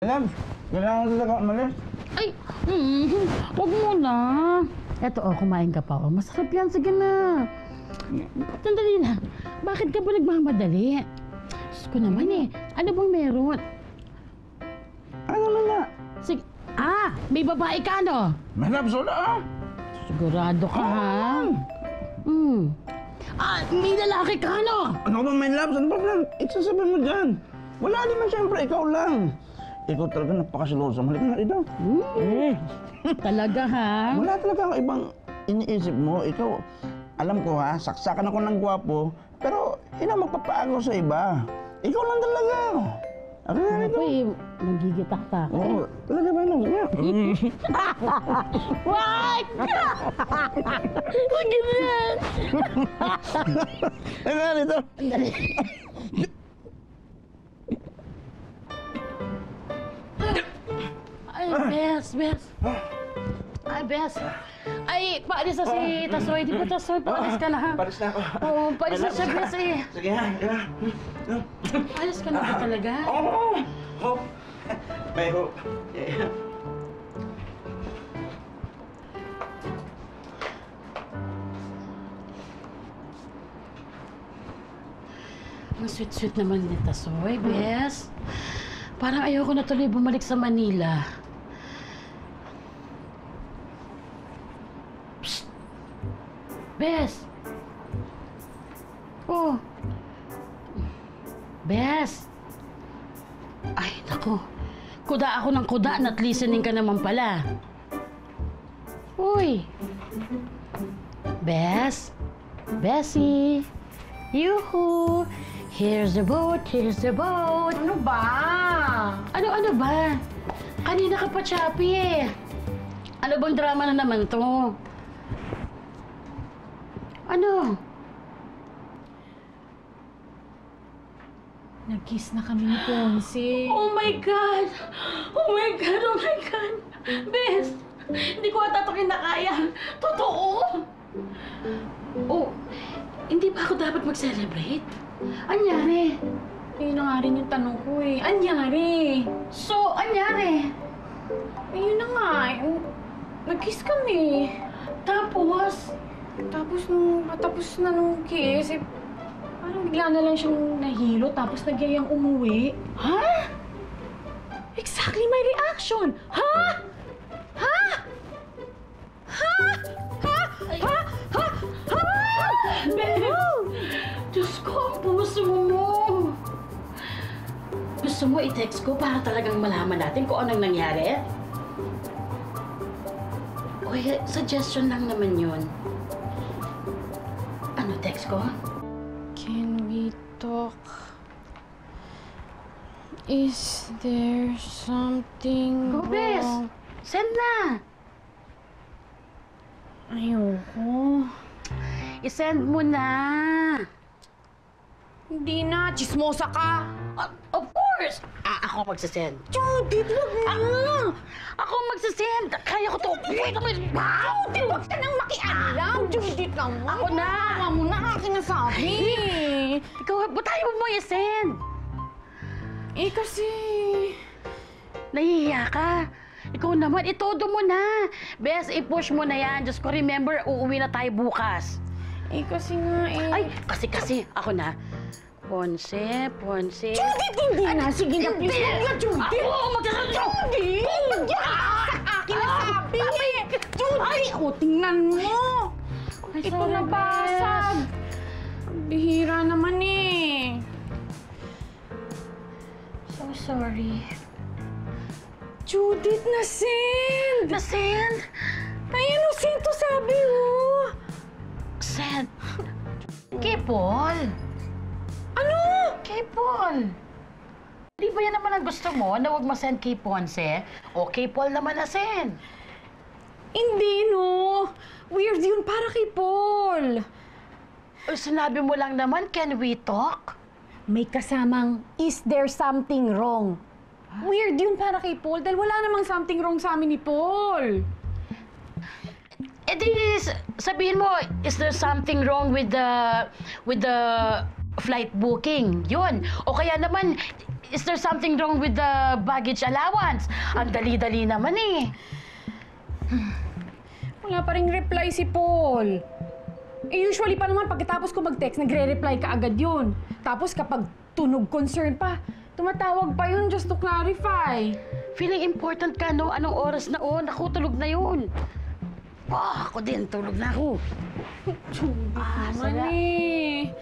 Love, kailangan talaga umalis. Ay, huwag muna. Eto, kumain ka pa. Masarap yan. Sige na. Sandali lang. Bakit ka ba nagmamadali? Diyos ko naman Ano bang meron? Ano naman na? Sige. May babae ka, no? My love, sola Sigurado ka, ha? May lalaki ka, no? Ano ba, my love? Ano ba lang? Iksasabi mo dyan. Wala naman siyempre, ikaw lang. Ikaw talaga napakasilosa. Malik na ito. Talaga, ha? Wala talaga ako ibang iniisip mo. Ikaw, alam ko ha, saksakan ako ng gwapo, pero hindi na magpapaagaw sa iba. Ikaw lang talaga. Ako na rin ito. Nagigitak ka. Oo, talaga ba lang? What? Huwag ganyan. Ano na ito? Andali. Ay, Bes. Ay, Bes. Ay, paalis na si Tasoy. Di ba, Tasoy? Paalis ka na, ha? Paris na ako. Oo, paalis na siya, Bes, Sige ha, Paalis ka na ba talaga? Oo! Hope! May hope. Ang sweet-sweet naman ni Tasoy, Bes. Parang ayoko na tuloy bumalik sa Manila. Psst! Bes! Oh! Bes! Ay, naku. Kuda ako ng kuda, not listening ka naman pala. Uy! Bes! Bessie! Yuhu! Here's the boat, here's the boat. Ano ba? Ano ba? Kanina ka pa choppy Ano bang drama na naman to? Ano? Nag-kiss na kami ni Ponce. Oh my God! Oh my God! Oh my God! Bes! Hindi ko ata ito kinakaya. Totoo! Oh, hindi ba ako dapat mag-celebrate? Anyari? Yun na nga rin yung tanong ko Anyari? So, anyari? Yun na nga. Nag-kiss kami. Tapos? Tapos nung matapos na nung kiss, parang bigla na lang siyang nahilo tapos nagyayang umuwi. Ha? Exactly my reaction! Ha? Ha? Ha? Ha? Ha? Ha? Ha? Bes! Diyos ko, ang puso mo! Gusto mo i-text ko para talagang malaman natin kung anong nangyari? Uy, suggestion lang naman yun. Ano, text ko? Can we talk? Is there something Go, Bes! wrong? Send na! Ayoko. I-send mo na! Hindi na. Chismosa ka. Of course! Ako magsasend. Judith, wag na! Ako magsasend! Kaya ko to! Wait a minute! Judith, wag ka nang makialam! Judith naman! Ako na! Tama mo na aking nasabi! Ikaw, ba't tayo mo i-send? Kasi... Nahihiya ka. Ikaw naman, itodo mo na. Bes, i-push mo na yan. Just ko remember, uuwi na tayo bukas. Kasi nga Ay, kasi, ako na. Ponce. Judith, hindi na! Sige na, please! Wag na, Judith! Ako, magsasabi! Judith! Sa akin nasabi! Judith! Tingnan mo! Ay, Ito sorry, nabasag! Bihira naman So sorry. Judith, na-send! Na-send? Ayan, send to sabi mo! Send. Kay Paul. Ano? Kay Paul. Di ba yan naman ang gusto mo na huwag ma-send kay Ponce? O kay Paul naman na-send? Hindi, no! Weird yun para kay Paul! Sinabi mo lang naman, can we talk? May kasamang, is there something wrong? Weird yun para kay Paul dahil wala namang something wrong sa amin ni Paul. Eh di, sabihin mo, is there something wrong with the flight booking? Yun. O kaya naman, Is there something wrong with the baggage allowance? Ang dali-dali naman eh. Wala pa ring reply si Paul. Eh, usually pa naman, pagkatapos ko mag-text, nagre-reply ka agad yun. Tapos kapag tunog concern pa, tumatawag pa yun just to clarify. Feeling important ka, no? Anong oras na on? Ako, tulog na yun. Ako din, tulog na ako. Naman sarap. eh.